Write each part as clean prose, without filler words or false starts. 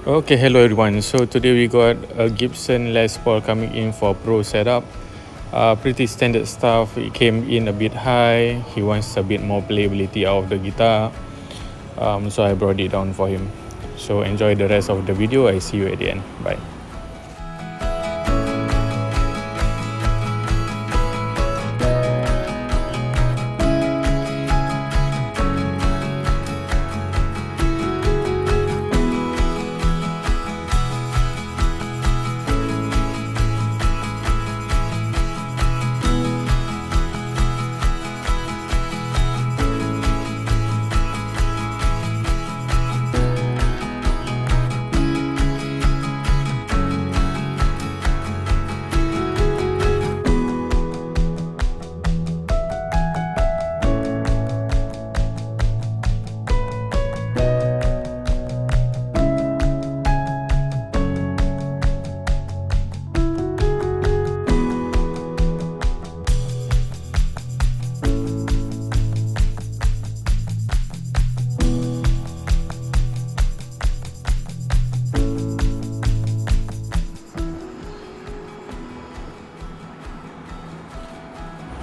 Okay, hello everyone. So today we got a Gibson Les Paul coming in for pro setup. Pretty standard stuff. It came in a bit high. He wants a bit more playability out of the guitar. So I brought it down for him. So enjoy the rest of the video. I see you at the end. Bye.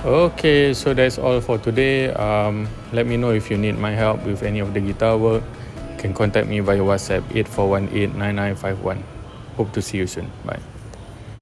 Okay, so that's all for today. Let me know if you need my help with any of the guitar work. You can contact me via WhatsApp 84189951. Hope to see you soon. Bye.